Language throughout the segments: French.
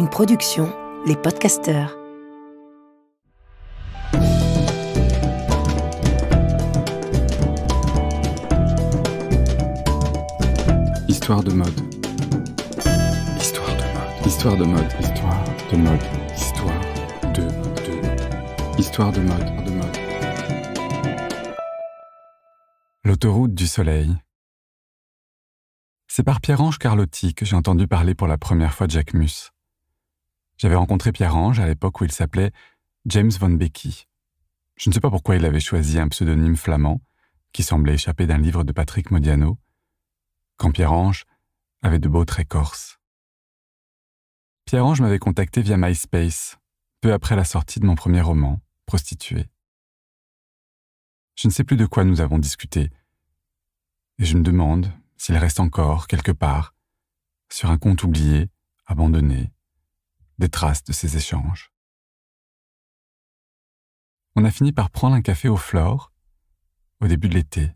une production, Les Podcasteurs. Histoire de mode. Histoire de mode. Histoire de mode. Histoire de mode. Histoire de mode. L'autoroute du soleil. C'est par Pierre-Ange Carlotti que j'ai entendu parler pour la première fois de Jacques Mus. J'avais rencontré Pierre-Ange à l'époque où il s'appelait James Van Becky. Je ne sais pas pourquoi il avait choisi un pseudonyme flamand qui semblait échapper d'un livre de Patrick Modiano, quand Pierre-Ange avait de beaux traits corses. Pierre-Ange m'avait contacté via MySpace, peu après la sortie de mon premier roman, Prostituée. Je ne sais plus de quoi nous avons discuté, et je me demande s'il reste encore, quelque part, sur un compte oublié, abandonné, des traces de ces échanges. On a fini par prendre un café au Flore, au début de l'été.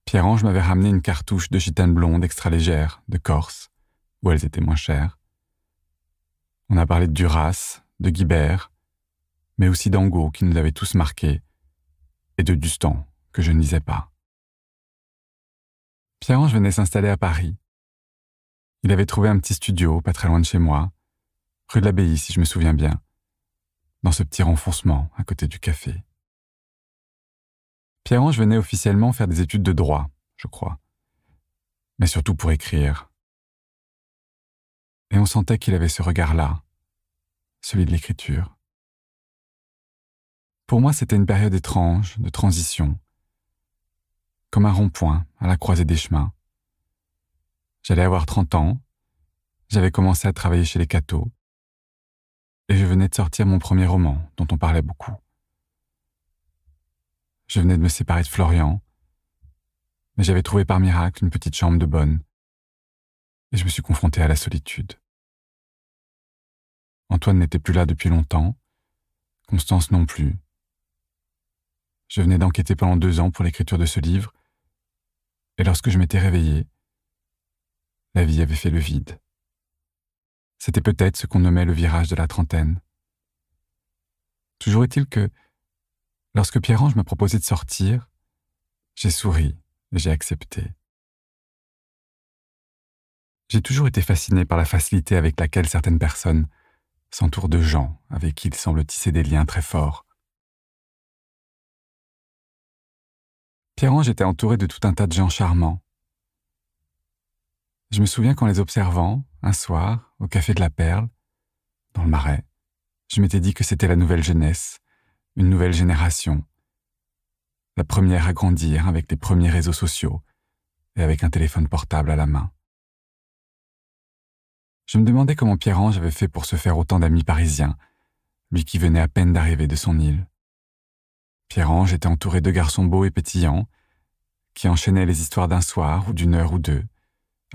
Pierre-Ange m'avait ramené une cartouche de gitane blonde extra légère, de Corse, où elles étaient moins chères. On a parlé de Duras, de Guibert, mais aussi d'Angot qui nous avait tous marqués, et de Dustan, que je ne lisais pas. Pierre-Ange venait s'installer à Paris. Il avait trouvé un petit studio, pas très loin de chez moi, rue de l'Abbaye si je me souviens bien, dans ce petit renfoncement à côté du café. Pierre-Ange venait officiellement faire des études de droit, je crois, mais surtout pour écrire. Et on sentait qu'il avait ce regard-là, celui de l'écriture. Pour moi, c'était une période étrange, de transition, comme un rond-point à la croisée des chemins. J'allais avoir 30 ans, j'avais commencé à travailler chez les Cateaux, et je venais de sortir mon premier roman, dont on parlait beaucoup. Je venais de me séparer de Florian, mais j'avais trouvé par miracle une petite chambre de bonne, et je me suis confronté à la solitude. Antoine n'était plus là depuis longtemps, Constance non plus. Je venais d'enquêter pendant 2 ans pour l'écriture de ce livre, et lorsque je m'étais réveillé, la vie avait fait le vide. C'était peut-être ce qu'on nommait le virage de la trentaine. Toujours est-il que, lorsque Pierre-Ange m'a proposé de sortir, j'ai souri et j'ai accepté. J'ai toujours été fasciné par la facilité avec laquelle certaines personnes s'entourent de gens avec qui ils semblent tisser des liens très forts. Pierre-Ange était entouré de tout un tas de gens charmants. Je me souviens qu'en les observant, un soir, au Café de la Perle, dans le Marais, je m'étais dit que c'était la nouvelle jeunesse, une nouvelle génération, la première à grandir avec les premiers réseaux sociaux et avec un téléphone portable à la main. Je me demandais comment Pierre-Ange avait fait pour se faire autant d'amis parisiens, lui qui venait à peine d'arriver de son île. Pierre-Ange était entouré de garçons beaux et pétillants, qui enchaînaient les histoires d'un soir ou d'une heure ou deux,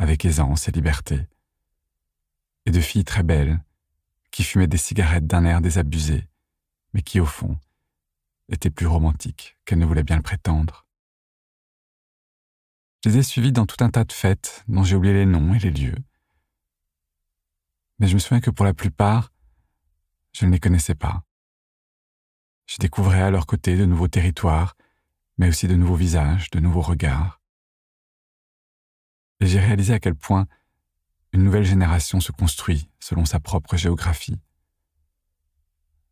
avec aisance et liberté, et de filles très belles, qui fumaient des cigarettes d'un air désabusé, mais qui, au fond, étaient plus romantiques qu'elles ne voulaient bien le prétendre. Je les ai suivies dans tout un tas de fêtes dont j'ai oublié les noms et les lieux, mais je me souviens que pour la plupart, je ne les connaissais pas. Je découvrais à leur côté de nouveaux territoires, mais aussi de nouveaux visages, de nouveaux regards. Et j'ai réalisé à quel point une nouvelle génération se construit selon sa propre géographie,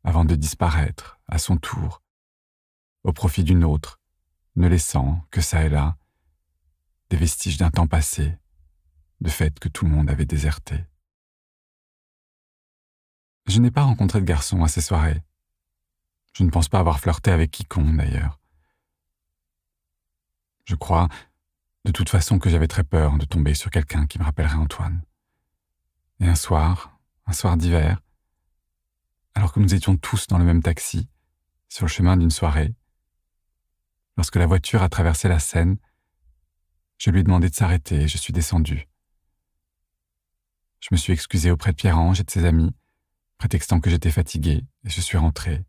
avant de disparaître, à son tour, au profit d'une autre, ne laissant que ça et là des vestiges d'un temps passé, de fait que tout le monde avait déserté. Je n'ai pas rencontré de garçon à ces soirées. Je ne pense pas avoir flirté avec quiconque, d'ailleurs. Je crois, de toute façon, que j'avais très peur de tomber sur quelqu'un qui me rappellerait Antoine. Et un soir d'hiver, alors que nous étions tous dans le même taxi, sur le chemin d'une soirée, lorsque la voiture a traversé la Seine, je lui ai demandé de s'arrêter et je suis descendu. Je me suis excusé auprès de Pierre-Ange et de ses amis, prétextant que j'étais fatigué, et je suis rentré.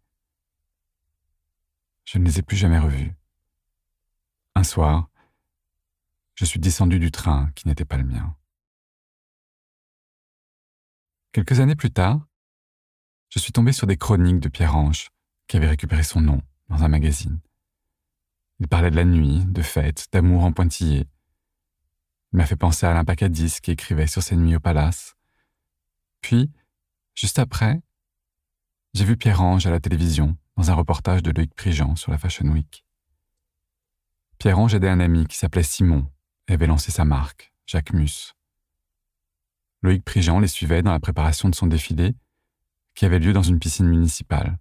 Je ne les ai plus jamais revus. Un soir, je suis descendu du train qui n'était pas le mien. Quelques années plus tard, je suis tombé sur des chroniques de Pierre-Ange, qui avait récupéré son nom dans un magazine. Il parlait de la nuit, de fêtes, d'amour en pointillés. Il m'a fait penser à Alain Pacadis qui écrivait sur ses nuits au palace. Puis, juste après, j'ai vu Pierre-Ange à la télévision dans un reportage de Loïc Prigent sur la Fashion Week. Pierre-Ange aidait un ami qui s'appelait Simon et avait lancé sa marque, Jacquemus. Loïc Prigent les suivait dans la préparation de son défilé qui avait lieu dans une piscine municipale.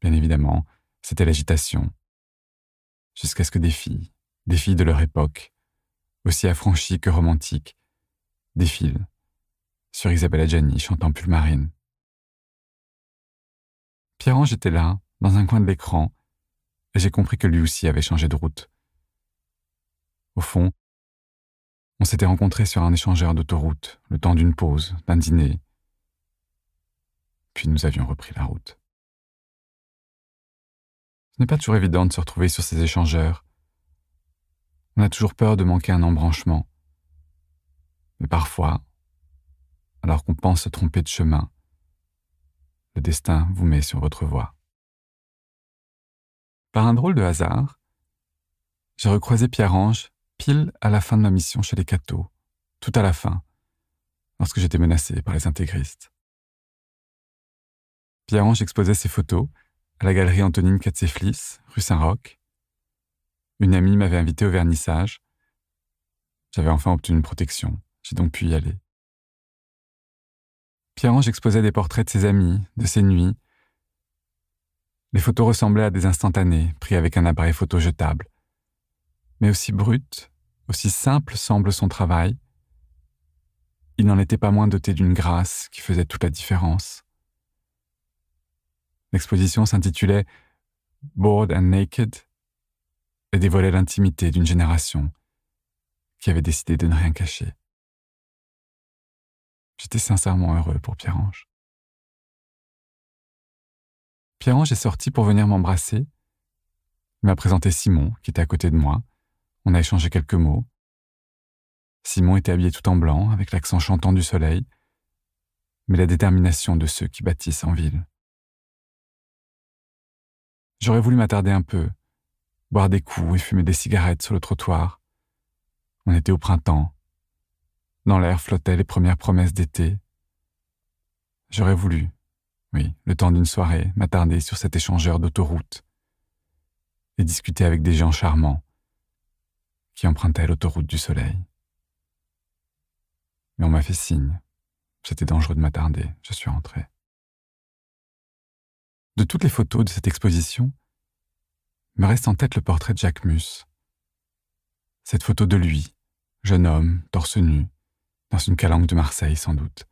Bien évidemment, c'était l'agitation. Jusqu'à ce que des filles de leur époque, aussi affranchies que romantiques, défilent sur Isabelle Adjani chantant Pulmarine. Pierre-Ange était là, dans un coin de l'écran, et j'ai compris que lui aussi avait changé de route. Au fond, on s'était rencontrés sur un échangeur d'autoroute, le temps d'une pause, d'un dîner. Puis nous avions repris la route. Ce n'est pas toujours évident de se retrouver sur ces échangeurs. On a toujours peur de manquer un embranchement. Mais parfois, alors qu'on pense se tromper de chemin, le destin vous met sur votre voie. Par un drôle de hasard, j'ai recroisé Pierre-Ange pile à la fin de ma mission chez les Cathos, tout à la fin, lorsque j'étais menacé par les intégristes. Pierre-Ange exposait ses photos à la galerie Antonine Katseflis, rue Saint-Roch. Une amie m'avait invité au vernissage. J'avais enfin obtenu une protection, j'ai donc pu y aller. Pierre-Ange exposait des portraits de ses amis, de ses nuits. Les photos ressemblaient à des instantanés, pris avec un appareil photo jetable. Mais aussi brut, aussi simple semble son travail, il n'en était pas moins doté d'une grâce qui faisait toute la différence. L'exposition s'intitulait « Bored and Naked » et dévoilait l'intimité d'une génération qui avait décidé de ne rien cacher. J'étais sincèrement heureux pour Pierre-Ange. Pierre-Ange est sorti pour venir m'embrasser. Il m'a présenté Simon, qui était à côté de moi. On a échangé quelques mots. Simon était habillé tout en blanc, avec l'accent chantant du soleil, mais la détermination de ceux qui bâtissent en ville. J'aurais voulu m'attarder un peu, boire des coups et fumer des cigarettes sur le trottoir. On était au printemps. Dans l'air flottaient les premières promesses d'été. J'aurais voulu, oui, le temps d'une soirée, m'attarder sur cet échangeur d'autoroute et discuter avec des gens charmants qui empruntaient l'autoroute du soleil. Mais on m'a fait signe. C'était dangereux de m'attarder. Je suis rentré. De toutes les photos de cette exposition, me reste en tête le portrait de Jacquemus. Cette photo de lui, jeune homme, torse nu, dans une calanque de Marseille sans doute,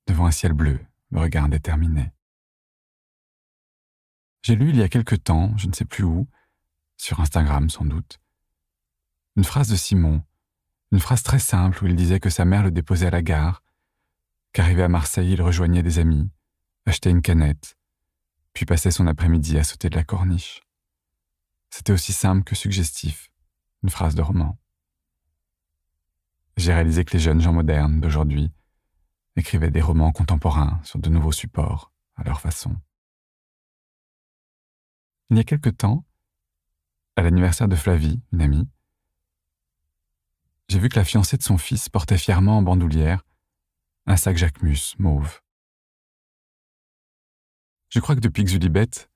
devant un ciel bleu, le regard déterminé. J'ai lu il y a quelque temps, je ne sais plus où, sur Instagram sans doute, une phrase de Simon, une phrase très simple où il disait que sa mère le déposait à la gare, qu'arrivé à Marseille, il rejoignait des amis, achetait une canette, puis passait son après-midi à sauter de la corniche. C'était aussi simple que suggestif, une phrase de roman. J'ai réalisé que les jeunes gens modernes d'aujourd'hui écrivaient des romans contemporains sur de nouveaux supports, à leur façon. Il y a quelque temps, à l'anniversaire de Flavie, une amie, j'ai vu que la fiancée de son fils portait fièrement en bandoulière un sac Jacquemus mauve. Je crois que depuis Xulibet,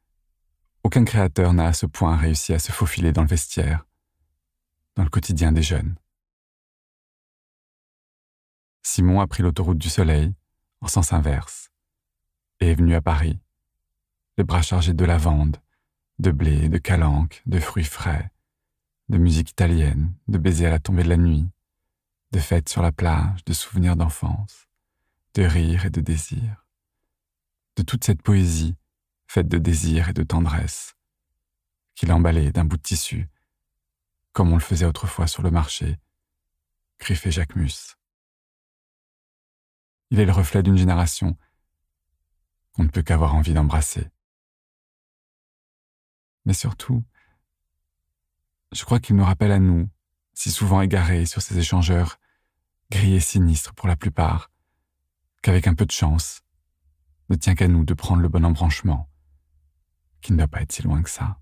aucun créateur n'a à ce point réussi à se faufiler dans le vestiaire, dans le quotidien des jeunes. Simon a pris l'autoroute du soleil, en sens inverse, et est venu à Paris, les bras chargés de lavande, de blé, de calanques, de fruits frais, de musique italienne, de baisers à la tombée de la nuit, de fêtes sur la plage, de souvenirs d'enfance, de rires et de désirs, de toute cette poésie faite de désir et de tendresse, qu'il a emballée d'un bout de tissu, comme on le faisait autrefois sur le marché, griffé Jacquemus. Il est le reflet d'une génération qu'on ne peut qu'avoir envie d'embrasser. Mais surtout, je crois qu'il nous rappelle à nous, si souvent égarés sur ces échangeurs, gris et sinistres pour la plupart, qu'avec un peu de chance, ne tient qu'à nous de prendre le bon embranchement, qui ne doit pas être si loin que ça.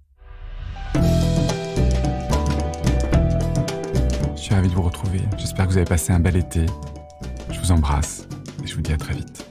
Je suis ravi de vous retrouver. J'espère que vous avez passé un bel été. Je vous embrasse et je vous dis à très vite.